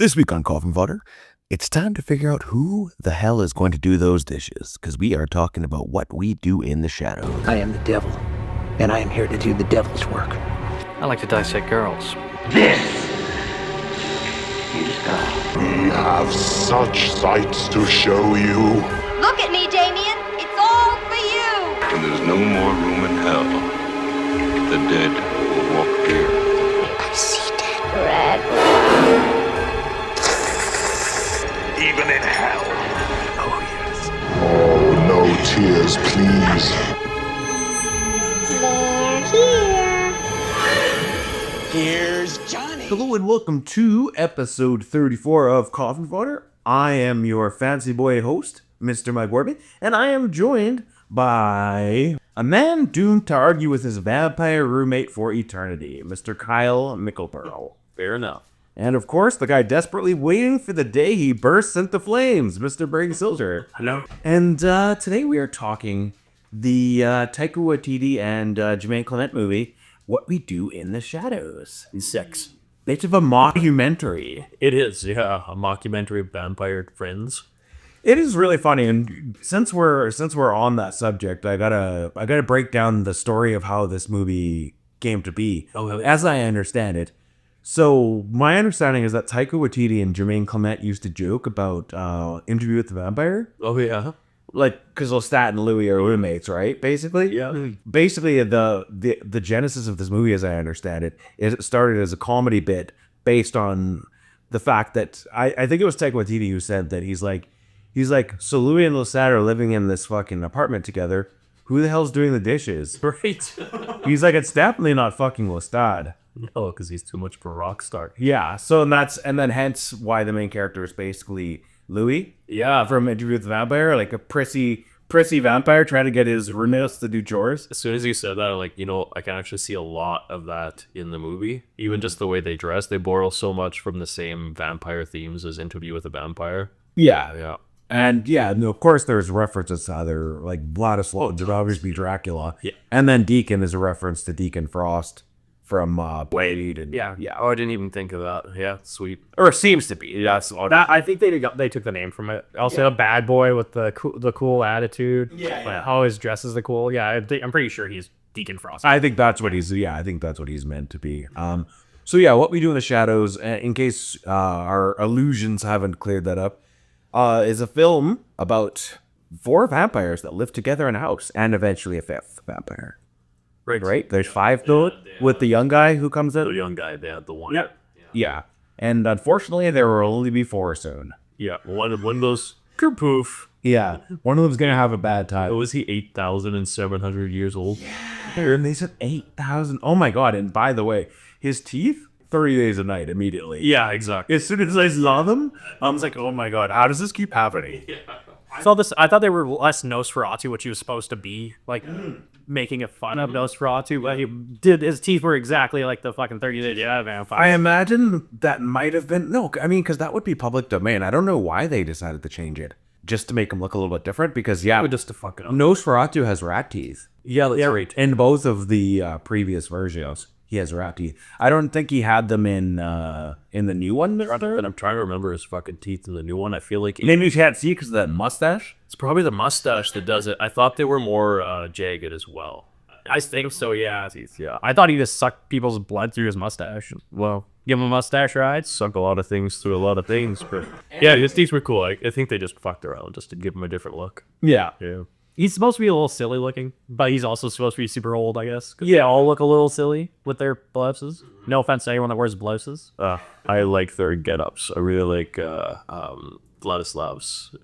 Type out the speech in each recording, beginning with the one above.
This week on Coffin Fodder, it's time to figure out who the hell is going to do those dishes, because we are talking about what we do in the shadows. I am the devil, and I am here to do the devil's work. I like to dissect girls. This is God. We have such sights to show you. Look at me, Damien. It's all for you. When there's no more room in hell, the dead will walk here. I see dead red. Even in hell. Oh, yes. Oh, no tears, please. They're here. Here's Johnny. Hello and welcome to episode 34 of Coffin Fodder. I am your fancy boy host, Mr. Mike Warby, and I am joined by a man doomed to argue with his vampire roommate for eternity, Mr. Kyle Mickelpearl. Fair enough. And of course, the guy desperately waiting for the day he bursts into flames, Mr. Brady Silger. Hello. And today we are talking the Taika Waititi and Jermaine Clement movie, What We Do in the Shadows. Sex. Bit of a mockumentary. It is, yeah. A mockumentary of vampire friends. It is really funny, and since we're on that subject, I gotta break down the story of how this movie came to be, as I understand it. So my understanding is that Taika Waititi and Jermaine Clement used to joke about Interview with the Vampire, Oh, yeah. like because Lestat and Louis are roommates, right? Basically, Yeah. Basically, the genesis of this movie, as I understand it, is it started as a comedy bit based on the fact that I think it was Taika Waititi who said that he's like, so Louis and Lestat are living in this fucking apartment together. Who the hell's doing the dishes? Right. He's like, it's definitely not fucking Lestat. No, because he's too much of a rock star. Yeah. So and then hence why the main character is basically Louis. Yeah. From Interview with the Vampire, like a prissy vampire trying to get his roommates to do chores. As soon as you said that, I'm like, I can actually see a lot of that in the movie. Even just the way they dress, they borrow so much from the same vampire themes as Interview with a Vampire. Yeah. Yeah. And yeah, no, of course there's references to other, like Vladislav would obviously be Dracula. Yeah. And then Deacon is a reference to Deacon Frost from Blade. And Yeah. Oh, I didn't even think of that. Yeah, sweet. Or it seems to be. That's I think they took the name from it. Also, a bad boy with the cool attitude. Yeah. Always dresses the cool. Yeah, I'm pretty sure he's Deacon Frost. I think that's what he's meant to be. So yeah, What We Do in the Shadows, in case our illusions haven't cleared that up, is a film about 4 vampires that live together in a house, and eventually a 5th vampire. Right? There's 5 though, with the young guy who comes The in. young guy, they had the one. Yep. Yeah. And unfortunately, there will only be 4 soon. Yeah. One of those, kerpoof. Yeah. One of them's going to have a bad time. Was he 8,700 years old? And they said 8,000. Oh my God. And by the way, his teeth, 30 days a night immediately. Yeah, exactly. As soon as I saw them, I was like, oh my God, how does this keep happening? I thought they were less Nosferatu, which he was supposed to be, like making a fun of Nosferatu. But his teeth were exactly like the fucking 30 Day vampire. I imagine that might have been, because that would be public domain. I don't know why they decided to change it. Just to make him look a little bit different, because Just to fuck it up. Nosferatu has rat teeth. Yeah, that's right. In both of the previous versions, he has rat teeth. I don't think he had them in the new one. And I'm trying to remember his fucking teeth in the new one. I feel like Maybe you can't see because of that mustache. it's probably the mustache that does it. I thought they were more jagged as well. I think so, yeah. Yeah. I thought he just sucked people's blood through his mustache. Well, give him a mustache ride. Sunk a lot of things through a lot of things. But yeah, his teeth were cool. I think they just fucked around just to give him a different look. Yeah. Yeah. He's supposed to be a little silly looking, but he's also supposed to be super old, I guess. Yeah, all look a little silly with their blouses. No offense to anyone that wears blouses. I like their get-ups. I really like Vladislav's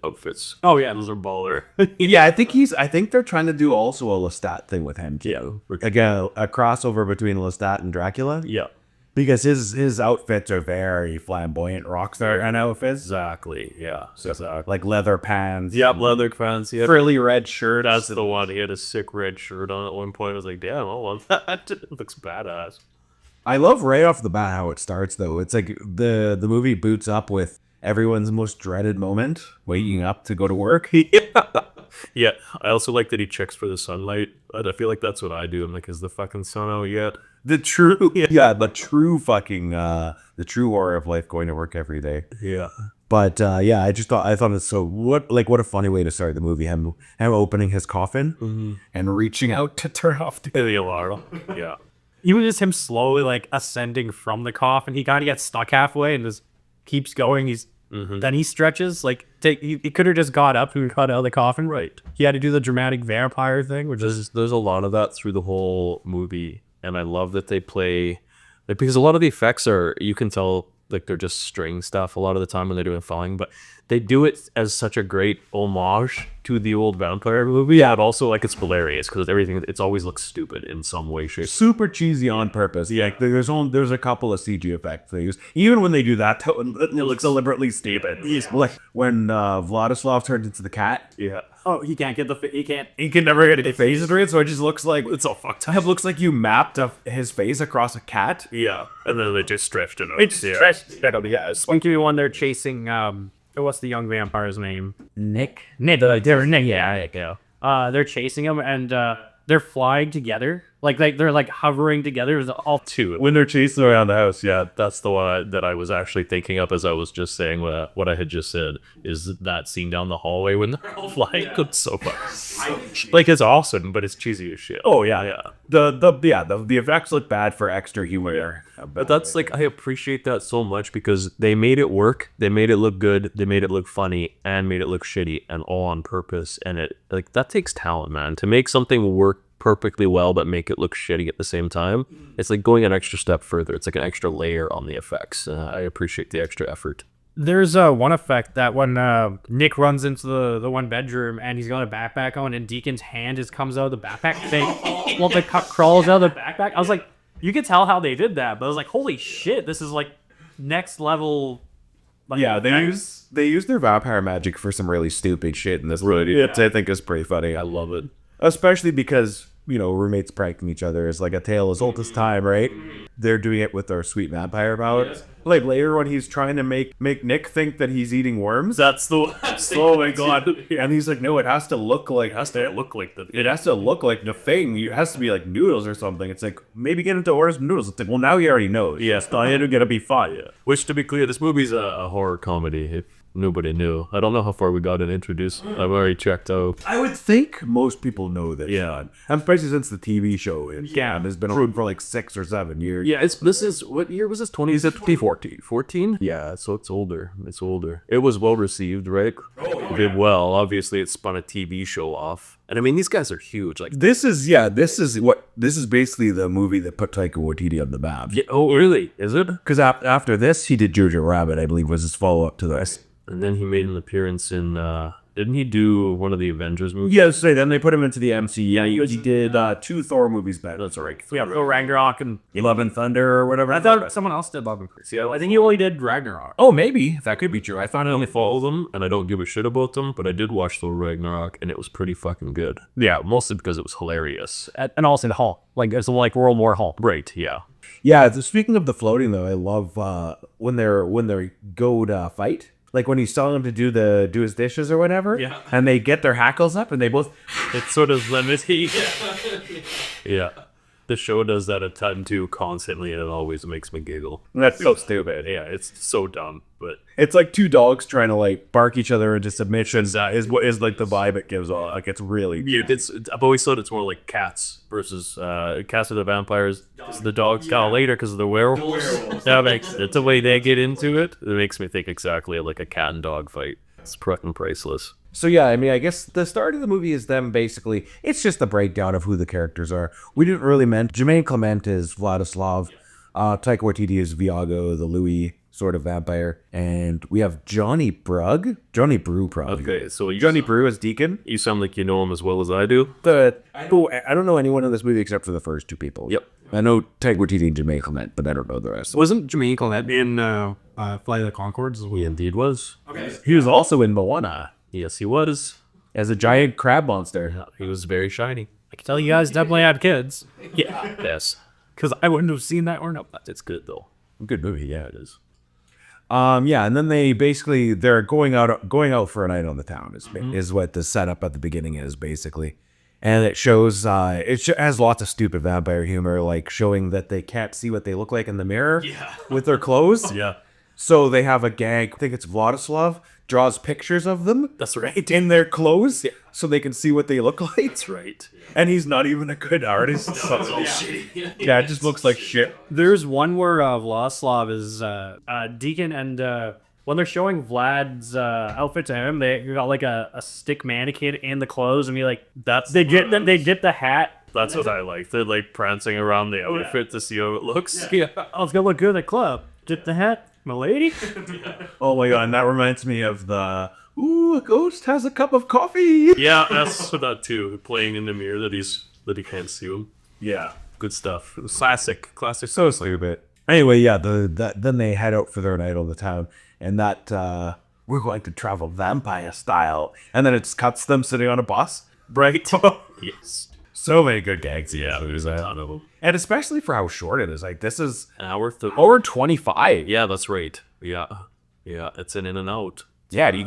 outfits. Oh, yeah. Those are baller. Yeah, I think they're trying to do also a Lestat thing with him too. Yeah. Like a crossover between Lestat and Dracula. Yeah. Because his outfits are very flamboyant rock star kind of outfits. Exactly. Yeah. Exactly. Like leather pants. Yep, leather pants. Yep. Frilly red shirt. That's the one. He had a sick red shirt on at one point. I was like, damn, I love that. It looks badass. I love right off the bat how it starts though. It's like the movie boots up with everyone's most dreaded moment, waking up to go to work. Yeah, I also like that he checks for the sunlight. I feel like that's what I do. I'm like, is the fucking sun out yet? The true, the true fucking, the true horror of life going to work every day. Yeah. But yeah, I thought it's so what a funny way to start the movie. Him opening his coffin and reaching out to turn off The alarm. Yeah. Even just him slowly like ascending from the coffin, he kind of gets stuck halfway and just keeps going. Then he stretches like he could have just got up and got out of the coffin. Right. He had to do the dramatic vampire thing, which is There's a lot of that through the whole movie, and I love that they play like, because a lot of the effects are, you can tell like they're just string stuff a lot of the time when they're doing falling, but they do it as such a great homage to the old vampire movie. Yeah, and also like it's hilarious because everything, it's always looks stupid in some way, shape. super cheesy on purpose. Yeah, there's a couple of CG effects they use. Even when they do that, it looks deliberately stupid. Like when Vladislav turned into the cat. Yeah. oh, he can't get He can never get his face right, so it just looks like It's all fucked it up. looks like you mapped his face across a cat. Yeah. And then they just stretched it out. It's stretched. Yes. One give you one. They're chasing. What's the young vampire's name? Nick. Nick. Yeah. They're chasing him and they're flying together. Like they're like hovering together. There's all Two. When they're chasing around the house, yeah, that's the one that I was actually thinking of as I was just saying what I had just said, is that scene down the hallway when they're all flying. It's so fun. Like, it's awesome, but it's cheesy as shit. Oh yeah. The effects look bad for extra humor. But that's like, I appreciate that so much because they made it work, they made it look good, they made it look funny, and made it look shitty, and all on purpose. And it, like, that takes talent, man, to make something work perfectly well but make it look shitty at the same time. It's like going an extra step further. It's like an extra layer on the effects. I appreciate the extra effort. There's one effect that when Nick runs into the one bedroom and he's got a backpack on and Deacon's hand just comes out of the backpack thing, well, the crawls out of the backpack. I was like, you could tell how they did that, but I was like, holy shit, this is like next level. Like, Yeah, they use their vampire magic for some really stupid shit in this movie. Yeah. I think is pretty funny. I love it. Especially because, you know, roommates pranking each other is like a tale as old as time, right? They're doing it with their sweet vampire powers. Like later when he's trying to make Nick think that he's eating worms. That's the Oh my god. And he's like, no, it has to look like it has to look like the thing. It has to be like noodles or something. It's like, maybe get into worms and noodles. It's like, well, now he already knows. Yes, Diana gonna be fine. Which, to be clear, this movie's a horror comedy. If nobody knew, I don't know how far we got in introduced. I've already checked out. I would think most people know this. Yeah. And especially since the TV show has been around for like 6 or 7 years. Yeah, this is, what year was this? 2014. 14? Yeah, so it's older. It was well received, right? It did well. Obviously, it spun a TV show off. And I mean, these guys are huge. Like, This is basically the movie that put Taika Waititi on the map. yeah, oh, really? Is it? Because after this, he did Jojo Rabbit, I believe, was his follow-up to this. And then he made an appearance in, didn't he do one of the Avengers movies? Yes, then they put him into the MCU. Yeah, he did 2 Thor movies back. That's all right. yeah, Ragnarok and Love and Thunder or whatever. I thought someone else did Love and Thunder. See, I think he only did Ragnarok. oh, maybe. That could be true. I found I only follow them, and I don't give a shit about them, but I did watch Thor Ragnarok, and it was pretty fucking good. Yeah, mostly because it was hilarious. And also the Hall, like it's like World War Hall. Right, yeah. Yeah, speaking of the floating, though, I love when they go to fight. Like when he's telling him to do his dishes or whatever, Yeah. and they get their hackles up and they both. It's sort of limiting. Yeah. The show does that a ton too, constantly, and it always makes me giggle. That's so stupid. Yeah, it's so dumb, but It's like 2 dogs trying to like bark each other into submission. Is what is like the vibe it gives off. Like it's really. yeah, I've always thought it's more like Cats versus Cats are the vampires. The dogs got later because of the werewolves. That makes it's the way they get into it. It makes me think exactly like a cat and dog fight. It's fucking priceless. So yeah, I mean, I guess the start of the movie is them basically. It's just the breakdown of who the characters are. We didn't really mention Jermaine Clement is Vladislav, Taika Waititi is Viago, the Louis sort of vampire, and we have Johnny Brew probably. Okay, so Johnny Brew as Deacon. you sound like you know him as well as I do. I don't know anyone in this movie except for the first 2 people. Yep. I know Taika Waititi and Jermaine Clement, but I don't know the rest. Wasn't Jermaine Clement in Flight of the Conchords? He indeed was. He was also in Moana Yes, he was. as a giant crab monster. He was very shiny. I can tell you guys definitely had kids Yeah. Yes. because I wouldn't have seen that or no. It's good though. Good movie, yeah, it is. Yeah, and then they're going out for a night on the town is what the setup at the beginning is basically. And it shows has lots of stupid vampire humor, like showing that they can't see what they look like in the mirror with their clothes. Yeah. So they have a gag. I think it's Vladislav draws pictures of them. That's right. In their clothes, so they can see what they look like. That's right. And he's not even a good artist. Yeah, it just looks like shit. There's one where Vladislav is Deacon, and when they're showing Vlad's outfit to him, they got like a stick mannequin in the clothes, and they dip the hat. That's what I like. They're like prancing around the outfit to see how it looks. Yeah, oh, it's gonna look good at the club. Dip the hat, my lady. Oh my god, and that reminds me of the a ghost has a cup of coffee. Yeah, that's that too. Playing in the mirror that he can't see him. Yeah. Good stuff. Classic. So stupid. Anyway, yeah, then they head out for their night on the town, and that we're going to travel vampire style. And then it cuts them sitting on a bus. Right. Yes. So many good gags. Yeah, There's a ton of them. and especially for how short it is. Like this is An hour. hour 25. Yeah, that's right. Yeah. It's an in and out. Yeah, you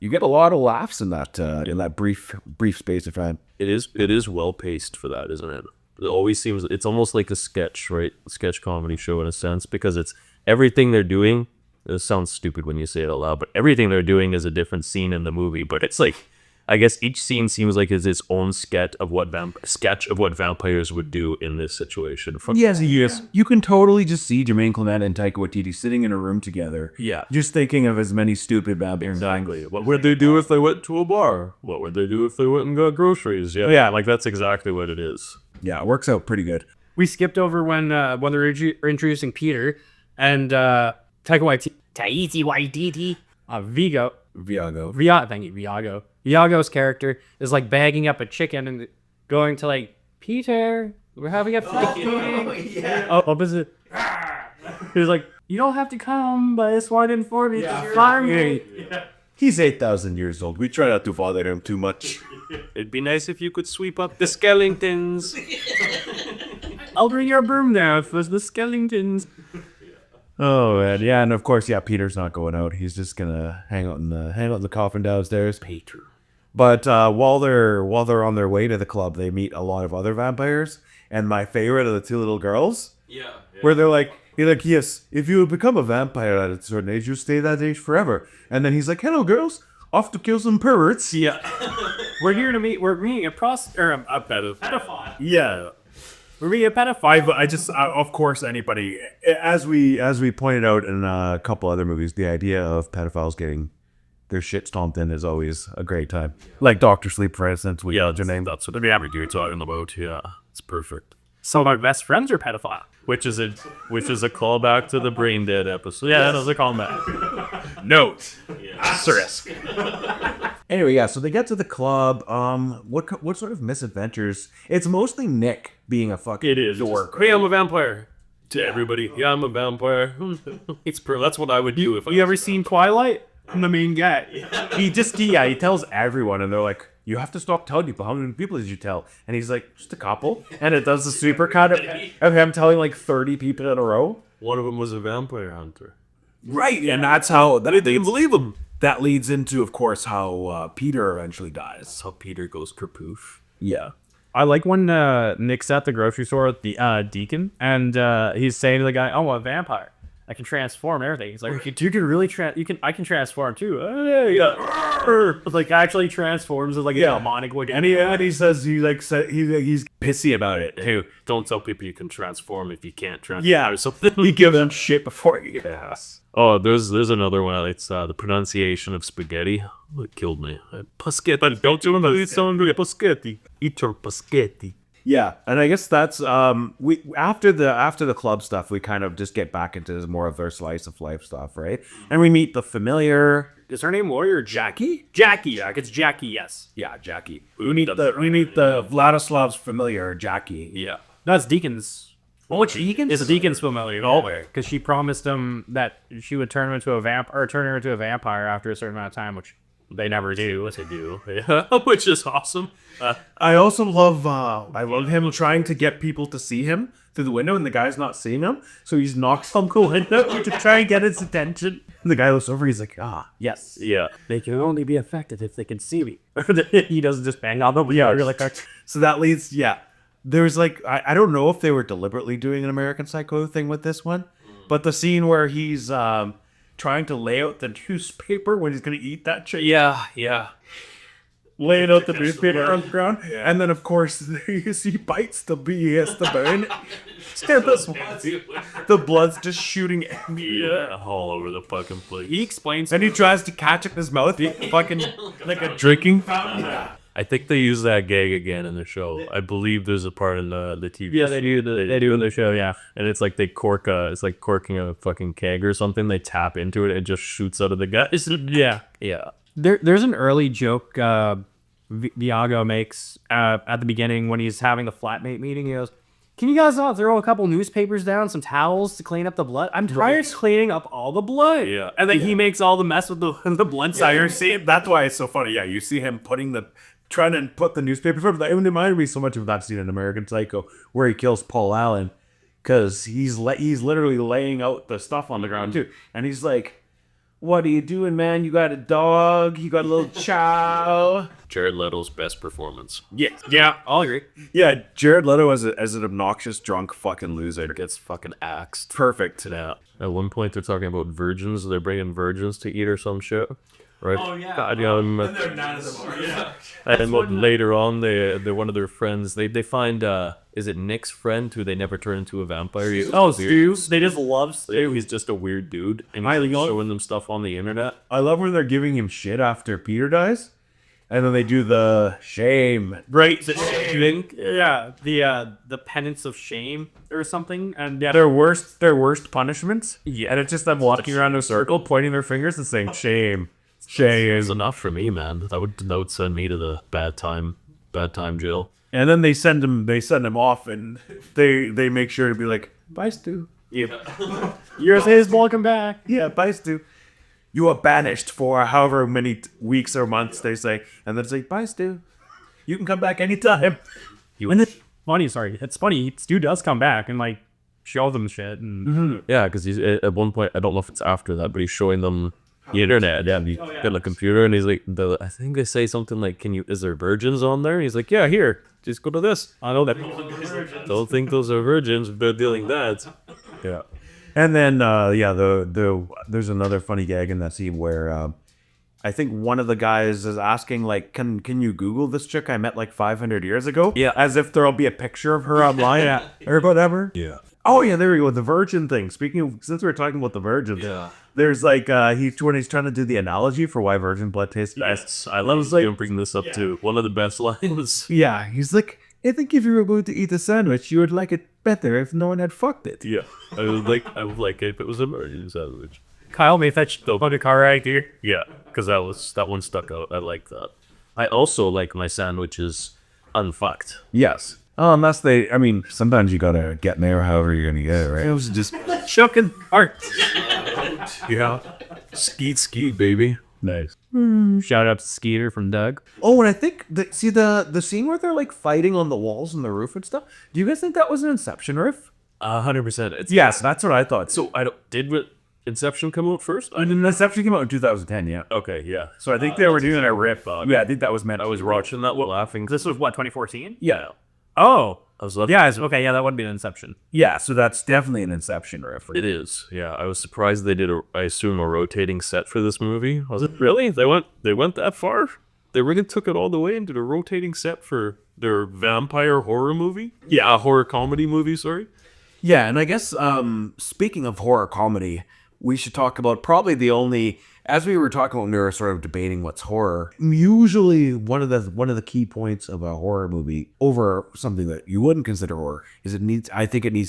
get a lot of laughs in that brief space of time. It is well paced for that, isn't it? It's almost like a sketch, right? Sketch comedy show in a sense, because it's everything they're doing. It sounds stupid when you say it out loud, but everything they're doing is a different scene in the movie. But it's like, I guess each scene seems like it's its own sketch of what vampires would do in this situation. Yes. You can totally just see Jermaine Clement and Taika Waititi sitting in a room together. Yeah. Just thinking of as many stupid vampires dying. What would they do if they went to a bar? What would they do if they went and got groceries? Yeah, like that's exactly what it is. Yeah, it works out pretty good. We skipped over when they're introducing Peter and Taika Waititi, Viago. Viago's character is like bagging up a chicken and going to like, Peter, we're having a what was it? He's like, you don't have to come, but I just wanted to inform you. He's 8,000 years old. We try not to bother him too much. It'd be nice if you could sweep up the skeletons. I'll bring your broom down for the skeletons. Oh man, yeah, and of course, yeah, Peter's not going out. He's just gonna hang out in the coffin downstairs. Peter. But while they're on their way to the club, they meet a lot of other vampires. And my favorite are the two little girls. Yeah. Where they're like, yes, if you become a vampire at a certain age, you stay that age forever. And then he's like, hello, girls, off to kill some perverts. Yeah. We're meeting a pedophile. Yeah. We're meeting a pedophile. I just, of course, anybody, as we pointed out in a couple other movies, the idea of pedophiles getting their shit stomped in is always a great time. Like Dr. Sleep, for instance. That's what you're talking about. Yeah, it's perfect. So my best friends are pedophile. Which is a callback to the Brain Dead episode. Yeah, that was a callback. Note. Asterisk. Anyway, yeah, so they get to the club. What sort of misadventures? It's mostly Nick being a fucking dork. Hey, I'm a vampire. To everybody, yeah, I'm a vampire. That's what I would do if I. You ever seen Twilight? I'm the main guy. He tells everyone, and they're like, you have to stop telling people. How many people did you tell? And he's like, just a couple. And it does the super cut of him telling like 30 people in a row. One of them was a vampire hunter. Right, and that's how They didn't believe him. that leads into, of course, how Peter eventually dies. That's how Peter goes kerpoof. Yeah. I like when Nick's at the grocery store with the Deacon, and he's saying to the guy, "Oh, I'm a vampire. I can transform everything." He's like, "You can really I can transform too." Like actually transforms as like a demonic would. And he says he's pissy about it too. Don't tell people you can transform if you can't transform. Yeah, or something. He gives them shit before you. Yes. Oh, there's another one. It's the pronunciation of spaghetti. It killed me. Paschetti. Don't you remember? It's paschetti. Eater paschetti. Yeah, and I guess that's we after the club stuff, we kind of just get back into more of their slice of life stuff, right? And we meet the familiar. Is her name Warrior Jackie? Jackie. It's Jackie. Yes. Yeah, Jackie. We meet the Vladislav's familiar, Jackie. Yeah. No, it's Deacon's. Oh, it's Deacon's? It's Deacon's familiar. Because she promised him that she would turn him into a vampire, or turn her into a vampire after a certain amount of time, which they never do to do, which is awesome. I also love him trying to get people to see him through the window, and the guy's not seeing him, so he's knocks on the window to try and get his attention. And the guy looks over, he's like, yes. Yeah. They can only be affected if they can see me. He doesn't just bang on them. Yeah, you're like, so that leads, there's like, I don't know if they were deliberately doing an American Psycho thing with this one, but the scene where he's trying to lay out the newspaper when he's going to eat that chicken. Yeah. Laying out the newspaper on the ground, and then of course he bites the bee, he has to burn it. The blood's just shooting everywhere. All over the fucking place. He explains. And he tries to catch it in his mouth, fucking like a drinking fountain. I think they use that gag again in the show. I believe there's a part in the TV. Yeah, they do. They do in the show. Yeah, and it's like they cork it's like corking a fucking keg or something. They tap into it and it just shoots out of the guys. Yeah. There's an early joke Viago makes at the beginning when he's having the flatmate meeting. He goes, "Can you guys throw a couple newspapers down, some towels to clean up the blood? I'm tired of cleaning up all the blood." Yeah. And then he makes all the mess with the blood sire. See, that's why it's so funny. Yeah, you see him trying to put the newspaper. It reminded me so much of that scene in American Psycho where he kills Paul Allen, because he's literally laying out the stuff on the ground too, and he's like, "What are you doing, man? You got a dog? You got a little chow?" Jared Leto's best performance. Yeah, I'll agree. Yeah, Jared Leto as an obnoxious drunk fucking loser Gets fucking axed. perfect. Yeah. At one point, they're talking about virgins. They're bringing virgins to eat or some shit. Right? Oh, yeah. God, and they're not as And later on, they're one of their friends. They find, is it Nick's friend who they never turn into a vampire? Stu. They just love Stu. He's just a weird dude. And he's showing them stuff on the internet. I love when they're giving him shit after Peter dies, and then they do the shame. Right, the shaming. Yeah, the penance of shame or something. And yeah, Their worst punishments. Yeah, and it's just them walking around in a circle, pointing their fingers and saying shame. It's enough for me, man. That would send me to the bad time jail. And then they send him off, and they make sure to be like, "Bye, Stu." yours is welcome back. Yeah, bye, Stu. You are banished for however many weeks or months, they say, and then it's like, "Bye, Stu. You can come back anytime." It's funny. Stu does come back and like show them shit. And Yeah, because he's at one point. I don't know if it's after that, but he's showing them the internet. Yeah, he's got a computer, and he's like, I think they say something like, is there virgins on there? And he's like, yeah, here, just go to this. I know that. Don't think those are virgins. They're dealing that. Yeah. And then, there's another funny gag in that scene where I think one of the guys is asking, like, can you Google this chick I met like 500 years ago? Yeah. As if there'll be a picture of her online or whatever. Yeah. Oh, yeah, there we go. The virgin thing. Speaking of, since we're talking about the virgins, there's like, when he's trying to do the analogy for why virgin blood tastes best. I love you bringing this up too. One of the best lines. Yeah, he's like, I think if you were going to eat a sandwich, you would like it better if no one had fucked it. Yeah. I would like it if it was a virgin sandwich. Kyle made that on the car right here. Yeah, because that one stuck out. I like that. I also like my sandwiches unfucked. Yes. Oh, unless sometimes you gotta get there however you're gonna get it, right? It was just Chucking art. yeah. Skeet, baby. Nice. Shout out to Skeeter from Doug. Oh, and I think the scene where they're like fighting on the walls and the roof and stuff. Do you guys think that was an Inception riff? 100%. Yes, that's what I thought. So did Inception come out first? Inception came out in 2010. Yeah. Okay, yeah. So I think they were doing a riff. Yeah, I think that was meant. I was watching that one laughing. This was what, 2014? Yeah. Oh. I was laughing. Yeah, okay, yeah, that would be an Inception. Yeah, so that's definitely an Inception riff. It is. Yeah, I was surprised they did I assume a rotating set for this movie. Was it really? They went that far? They really took it all the way and did a rotating set for their vampire horror movie? Yeah, a horror comedy movie, sorry. Yeah, and I guess speaking of horror comedy, we should talk about probably the only, as we were talking when we were sort of debating what's horror, usually one of the key points of a horror movie over something that you wouldn't consider horror is it needs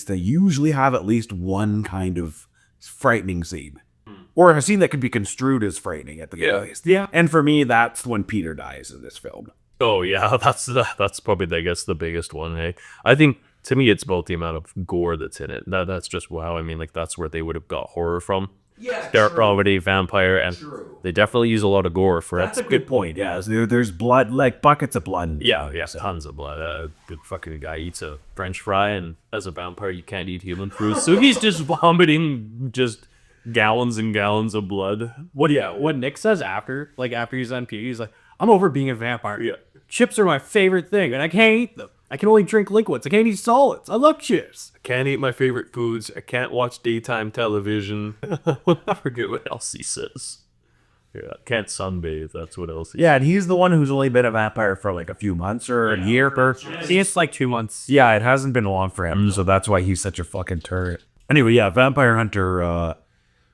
to usually have at least one kind of frightening scene. Or a scene that could be construed as frightening at the very least. Yeah. And for me, that's when Peter dies in this film. Oh yeah, that's probably, I guess, the biggest one. Hey, I think to me it's about the amount of gore that's in it. That's just wow. I mean, like that's where they would have got horror from. they're already vampire, and they definitely use a lot of gore for it. That's a good point. Yeah, so there's blood, like buckets of blood. Yeah, tons of blood. A good fucking guy eats a French fry, and as a vampire, you can't eat human food, so he's just vomiting just gallons and gallons of blood. What Nick says after he's on PE, he's like, I'm over being a vampire. Yeah. Chips are my favorite thing, and I can't eat them. I can only drink liquids. I can't eat solids. I love chips. I can't eat my favorite foods. I can't watch daytime television. I forget what else he says. Yeah, can't sunbathe. That's what else he Yeah, and he's the one who's only been a vampire for like a few months or a year. It's like 2 months. Yeah, it hasn't been long for him, so that's why he's such a fucking turret. Anyway, yeah, Vampire Hunter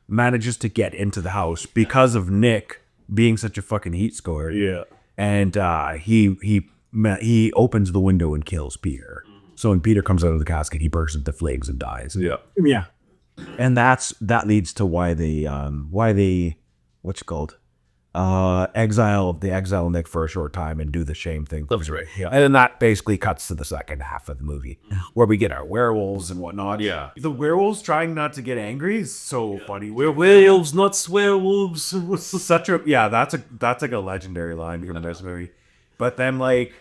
manages to get into the house because of Nick being such a fucking heat scorer. Yeah. And he opens the window and kills Peter. So when Peter comes out of the casket, he bursts into flames and dies. Yeah. Yeah. And that leads to why they what's it called? Exile Nick for a short time and do the shame thing. That's right. Yeah. And then that basically cuts to the second half of the movie where we get our werewolves and whatnot. Yeah. The werewolves trying not to get angry is so funny. We're werewolves, not swearwolves. That's like a legendary line from this movie. But then like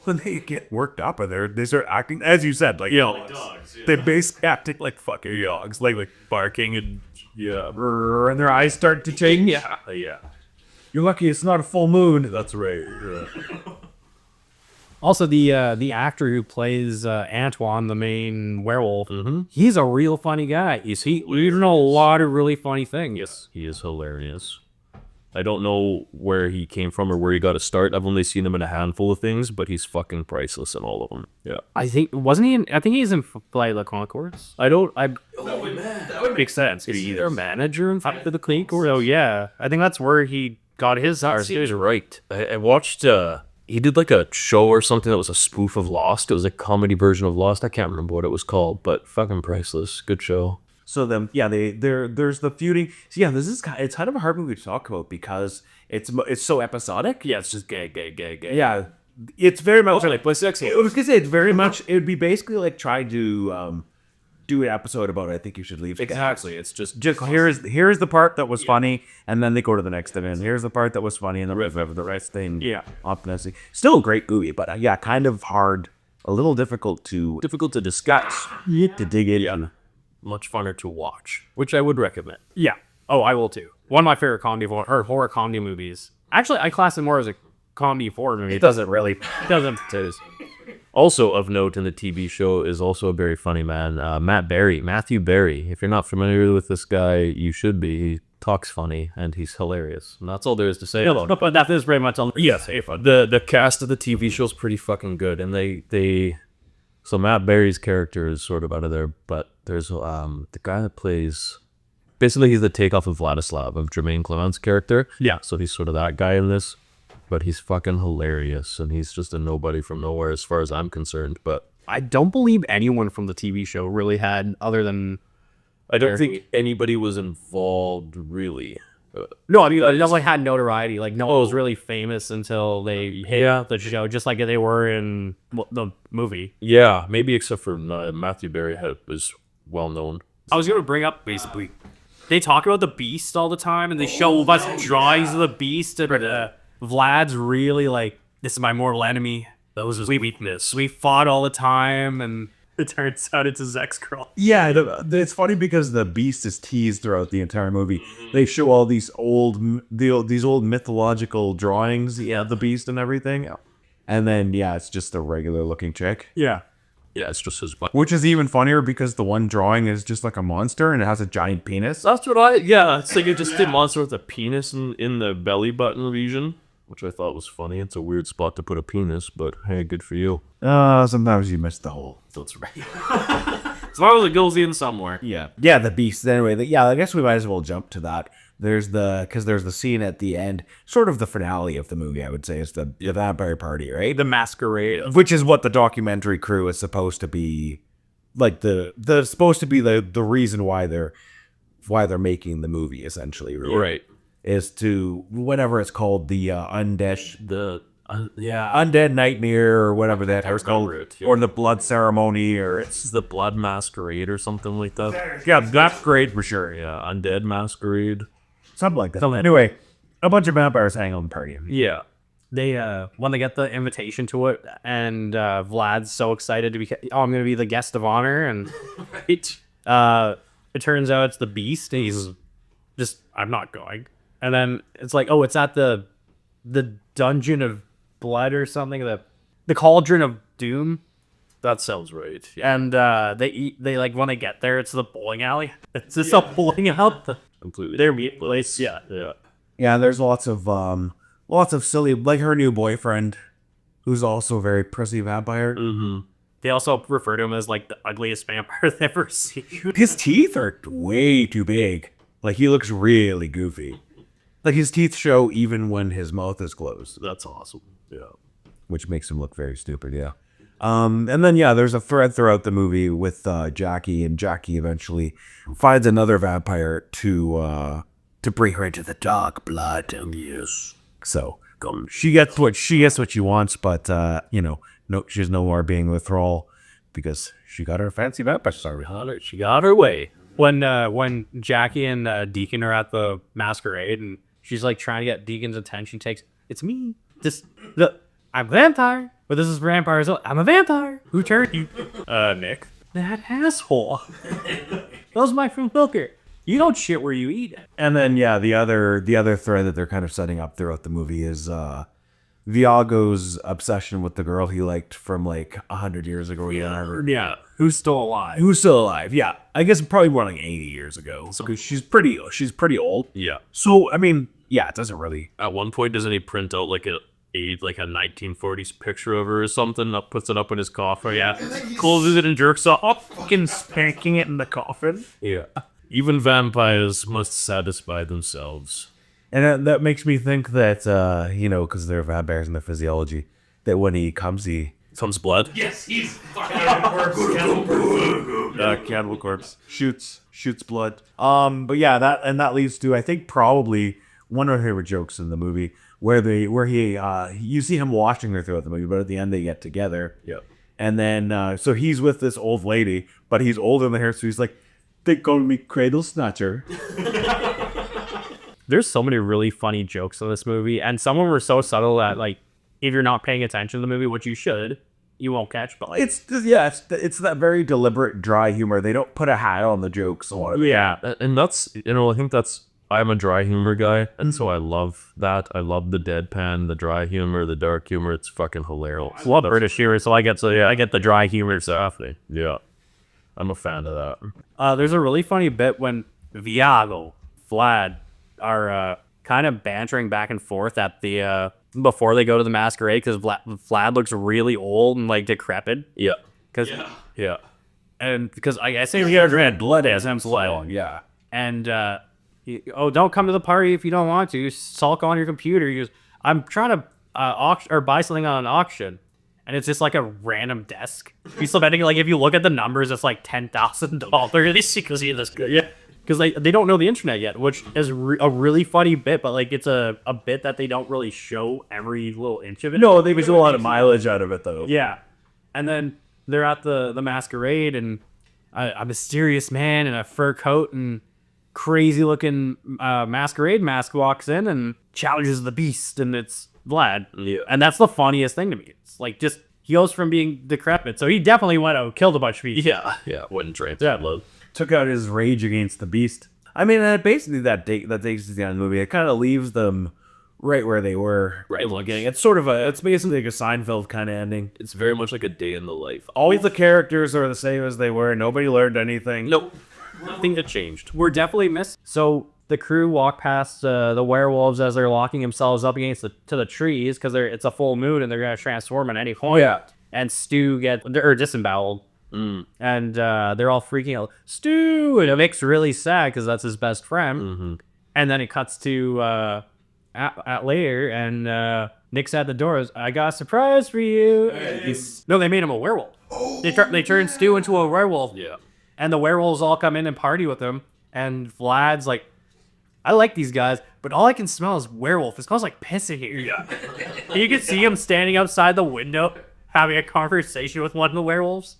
when they get worked up and they start acting, as you said, like Dogs, they basically acting like fucking dogs, like barking and and their eyes start to change. Yeah. You're lucky it's not a full moon. That's right. Also, the actor who plays Antoine, the main werewolf, he's a real funny guy. We know a lot of really funny things. Yes, he is hilarious. I don't know where he came from or where he got to start. I've only seen him in a handful of things, but he's fucking priceless in all of them. Yeah. I think he's in Play the Concourse. That would make sense. Is he their manager in Flight to the Concourse? Oh yeah, I think that's where he got his start. He was right. I watched. He did like a show or something that was a spoof of Lost. It was a comedy version of Lost. I can't remember what it was called, but fucking priceless. Good show. So then, there's the feuding. So yeah, it's kind of a hard movie to talk about because it's so episodic. Yeah, it's just gay. Yeah, it's very much like play sexy. I was gonna say it's very much. It would be basically like trying to do an episode about I Think You Should Leave. Exactly. It's just here's the part that was funny, and then they go to the next event. Here's the part that was funny, and the rest thing. Yeah, optimistic. Still a great movie, but kind of hard, a little difficult to discuss, to dig in. Yeah. Much funner to watch, which I would recommend. Yeah. Oh, I will too. One of my favorite horror comedy movies. Actually, I class it more as a comedy horror movie. It doesn't really. It doesn't. It is. Also of note in the TV show is also a very funny man, Matthew Berry. If you're not familiar with this guy, you should be. He talks funny and he's hilarious. And that's all there is to say. No, but that is very much on. Yes, the cast of the TV show is pretty fucking good, and so Matt Berry's character is sort of out of there, but there's the guy that plays. Basically, he's the takeoff of Vladislav, of Jermaine Clement's character. Yeah. So he's sort of that guy in this. But he's fucking hilarious, and he's just a nobody from nowhere as far as I'm concerned. But I don't believe anyone from the TV show really had, other than... I don't think anybody was involved, really. No, I mean, it just had notoriety. Like, no one was really famous until they hit the show, just like they were in the movie. Yeah, maybe except for Matthew Berry was well-known. I was going to bring up, basically, they talk about the Beast all the time, and they show a bunch of drawings of the Beast, and Vlad's really like, this is my mortal enemy. That was his weakness. We fought all the time, and it turns out it's his ex-girl. Yeah, it's funny because the Beast is teased throughout the entire movie. They show all these old mythological drawings, the Beast and everything. And then, it's just a regular looking chick. Yeah. Yeah, it's just his... Which is even funnier because the one drawing is just like a monster and it has a giant penis. That's what it's like it just did monster with a penis in the belly button region, which I thought was funny. It's a weird spot to put a penis, but hey, good for you. Sometimes you miss the hole. That's right. As long as it goes in somewhere. Yeah, the Beast. Anyway, I guess we might as well jump to that. There's the scene at the end, sort of the finale of the movie, I would say, is the vampire party, right? The masquerade. Which is what the documentary crew is supposed to be, like the reason why they're making the movie, essentially, really. Right. Is to whatever it's called, the undead. The Undead Nightmare or whatever that was called, or the Blood Ceremony, or It's the Blood Masquerade or something like that. yeah, that's great for sure. Yeah, Undead Masquerade. Something like that. Anyway, a bunch of vampires hang on the party. Yeah. They when they get the invitation to it, and Vlad's so excited to be, I'm gonna be the guest of honor, and it turns out it's the Beast, and he's just, I'm not going. And then it's like, oh, it's at the Dungeon of Blood or something, the Cauldron of Doom. That sounds right. And they like, when they get there, it's the bowling alley. It's just a bowling alley. Completely. Their meat place. Yeah, yeah. Yeah, there's lots of silly, like her new boyfriend, who's also a very prissy vampire. They also refer to him as like the ugliest vampire they've ever seen. His teeth are way too big. Like, he looks really goofy. Like, his teeth show even when his mouth is closed, That's awesome. Yeah. which makes him look very stupid, yeah. And then, yeah, there's a thread throughout the movie with Jackie, and Jackie eventually finds another vampire to bring her into the dark blood. Yes. So, she gets what she wants, but, no, she's no more being the thrall because she got her fancy vampire star. She got her way. When Jackie and Deacon are at the masquerade, and she's like trying to get Deacon's attention, it's me. I'm a vampire, but this is vampires. I'm a vampire. Who turned you? Nick. That asshole. That was my friend Booker. You don't shit where you eat. And then, yeah, the other thread that they're kind of setting up throughout the movie is Viago's obsession with the girl he liked from like 100 years ago. Yeah. Who's still alive? Who's still alive? Yeah, I guess probably more like 80 years ago. So she's pretty old. Yeah. So I mean, yeah, it doesn't really. At one point, doesn't he print out like a 1940s picture of her or something? Puts it up in his coffin. Yeah. Closes it and jerks off. Fucking spanking it in the coffin. Yeah. Even vampires must satisfy themselves. And that makes me think that because they're vampires in their physiology, that when he comes blood. Yes, he's Cannibal Corpse shoots blood. But yeah, that leads to, I think, probably one of my favorite jokes in the movie, where he you see him watching her throughout the movie, but at the end they get together. Yeah. And then so he's with this old lady, but he's older than her, so he's like, they call me Cradle Snatcher. There's so many really funny jokes in this movie, and some of them were so subtle that, like, if you're not paying attention to the movie, which you should, you won't catch. But like, It's that very deliberate, dry humor. They don't put a hat on the jokes. yeah, And that's, I think I'm a dry humor guy, and so I love that. I love the deadpan, the dry humor, the dark humor. It's fucking hilarious. love British humor, so I get the dry humor stuff. Yeah. I'm a fan of that. There's a really funny bit when Viago, Vlad are kind of bantering back and forth at the before they go to the masquerade, because Vlad looks really old and like decrepit. Yeah. Yeah. And because I say we got red blood as him long. Yeah. And don't come to the party if you don't want to. Sulk on your computer. He goes, I'm trying to auction or buy something on an auction. And it's just like a random desk. He's still betting, like, if you look at the numbers, it's like $10,000 because he this good. Yeah. Because they don't know the internet yet, which is a really funny bit, but like it's a bit that they don't really show every little inch of it. No, they do a lot of mileage out of it, though. Yeah. And then they're at the masquerade, and a mysterious man in a fur coat and crazy looking masquerade mask walks in and challenges the Beast, and it's Vlad. Yeah. And that's the funniest thing to me. It's like, just, he goes from being decrepit, so he definitely went out, killed a bunch of people. Yeah. Wouldn't drain Yeah. Took out his rage against the Beast. I mean, basically that takes us to the end of the movie. It kind of leaves them right where they were. Right. Looking. It's basically like a Seinfeld kind of ending. It's very much like a day in the life. Always the characters are the same as they were. Nobody learned anything. Nope. Nothing had changed. We're definitely missing. So the crew walk past the werewolves as they're locking themselves up against the trees, because it's a full moon and they're gonna transform at any point. Yeah. And Stu disemboweled. And they're all freaking out. Stu! And Vic's really sad because that's his best friend. Mm-hmm. And then it cuts to at later, and Nick's at the doors. I got a surprise for you. No, they made him a werewolf. They turned Stu into a werewolf. Yeah. And the werewolves all come in and party with him. And Vlad's like, I like these guys, but all I can smell is werewolf. It smells like piss in here. Yeah. You can see him standing outside the window having a conversation with one of the werewolves.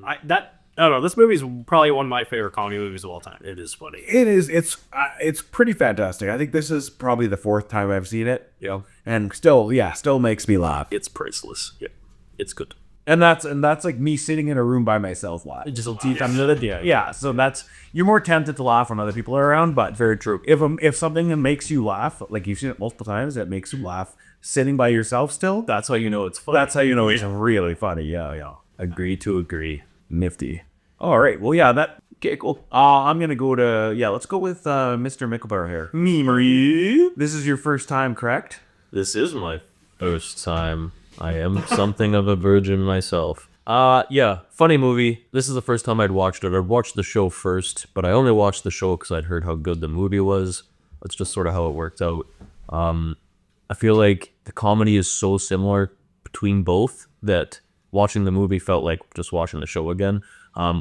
I don't know. This movie is probably one of my favorite comedy movies of all time. It is funny. It is. It's pretty fantastic. I think this is probably the 4th time I've seen it. Yeah. And still makes me laugh. It's priceless. Yeah. It's good. And that's like me sitting in a room by myself laughing. Just yeah. So you're more tempted to laugh when other people are around, but very true. If something that makes you laugh, like you've seen it multiple times, that makes you laugh sitting by yourself still, That's how you know it's funny. that's how you know it's really funny. Yeah. Agree to agree. Nifty. All right. Well, yeah, okay, cool. I'm going to go to, let's go with Mr. Mickelbar here. Memory. This is your first time, correct? This is my first time. I am something of a virgin myself. Yeah, funny movie. This is the first time I'd watched it. I'd watched the show first, but I only watched the show because I'd heard how good the movie was. That's just sort of how it worked out. I feel like the comedy is so similar between both that watching the movie felt like just watching the show again,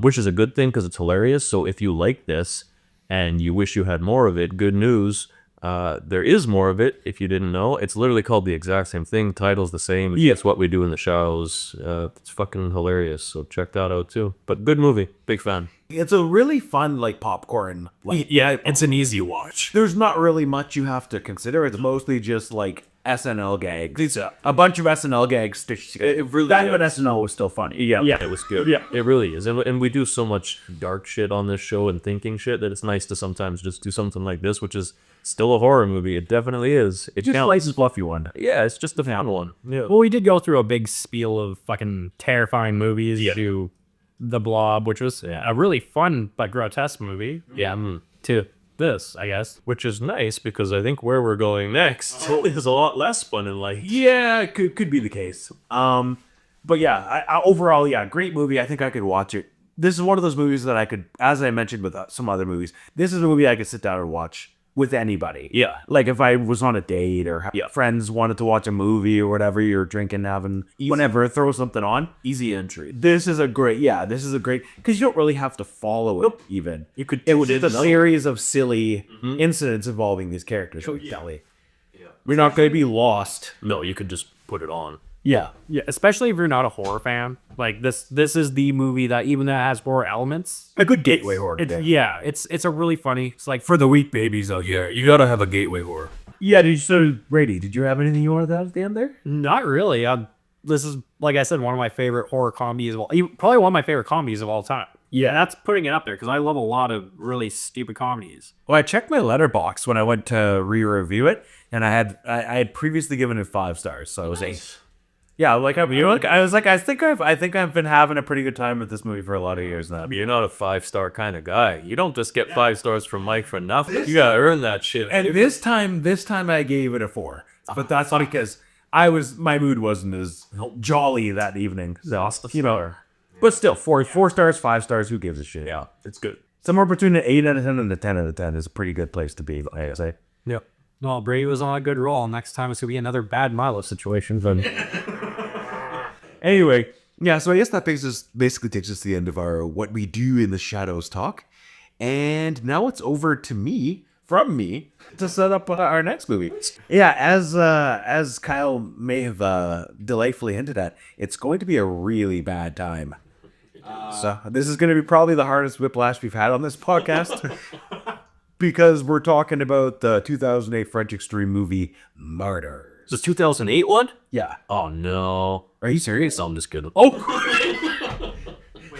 which is a good thing because it's hilarious. So if you like this and you wish you had more of it, good news. There is more of it, if you didn't know. It's literally called the exact same thing. Title's the same. It's just What We Do in the Shadows. It's fucking hilarious, so check that out too. But good movie. Big fan. It's a really fun, popcorn. Yeah, it's an easy watch. There's not really much you have to consider. It's mostly just, SNL gags. A bunch of SNL gags stitched together. It really But SNL was still funny. Yeah. It was good. Yeah, it really is. And we do so much dark shit on this show and thinking shit that it's nice to sometimes just do something like this, which is still a horror movie. It definitely is. It Just counts. slices fluffy one. Yeah, it's just a fun one. Yeah. Well, we did go through a big spiel of fucking terrifying movies to The Blob, which was a really fun but grotesque movie. Yeah. To this, I guess. Which is nice because I think where we're going next is a lot less fun and light. Yeah, it could be the case. But yeah, overall, great movie. I think I could watch it. This is one of those movies that I could, as I mentioned with some other movies, this is a movie I could sit down and watch with anybody. Yeah. Like if I was on a date or friends wanted to watch a movie or whatever, you're drinking, whenever, throw something on. Easy entry. This is a great, because you don't really have to follow it even. You could It was just a series of silly incidents involving these characters. We're not going to be lost. No, you could just put it on. Yeah. Yeah, especially if you're not a horror fan. Like this is the movie that even though it has horror elements, A good gateway horror. it's a really funny. It's like For the weak babies out here, you gotta have a gateway horror. Yeah, Brady, did you have anything you wanted to add at the end there? not really. This is, like I said, one of my favorite horror comedies of all. Probably one of my favorite comedies of all time. Yeah, that's putting it up there because I love a lot of really stupid comedies. Well, I checked my letterbox when I went to re-review it, and I had previously given it 5 stars, so I was 8. Yeah, I think I've been having a pretty good time with this movie for a lot of years now. You're not a 5-star kind of guy. You don't just get 5 stars from Mike for nothing. You gotta earn that shit. And this time I gave it a 4, but that's because my mood wasn't as jolly that evening. So, but still, 4 stars, 5 stars. Who gives a shit? Yeah, it's good. Somewhere between an 8 out of 10 and a 10 out of 10 is a pretty good place to be, I say. Yeah. No, Brady was on a good roll. Next time it's gonna be another bad Milo situation. But anyway, so I guess that basically takes us to the end of our What We Do in the Shadows talk. And now it's over to me, to set up our next movie. Yeah, as Kyle may have delightfully hinted at, it's going to be a really bad time. So this is going to be probably the hardest whiplash we've had on this podcast. Because we're talking about the 2008 French Extreme movie, Martyrs. The 2008 one? Yeah. Oh, no. Are you serious? I'm just kidding. Oh!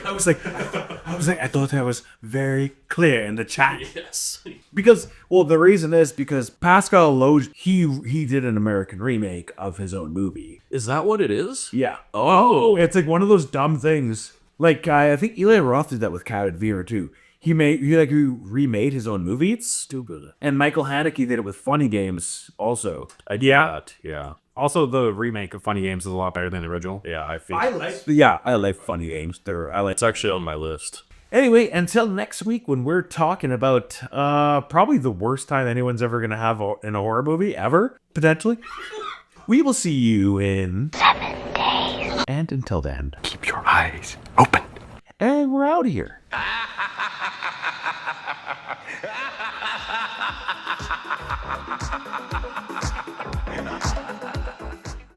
I was like, I thought that was very clear in the chat. Yes. Because, the reason is because Pascal Loge, he did an American remake of his own movie. Is that what it is? Yeah. Oh! It's like one of those dumb things. Like, I think Eli Roth did that with Cat and Vera, too. He remade his own movie. It's stupid. And Michael Haneke did it with Funny Games also. Yeah. also, the remake of Funny Games is a lot better than the original. Yeah, I feel. I like Funny Games. It's actually on my list. Anyway, until next week when we're talking about probably the worst time anyone's ever going to have in a horror movie ever, potentially. We will see you in 7 days. And until then, Keep your eyes open. and we're out of here.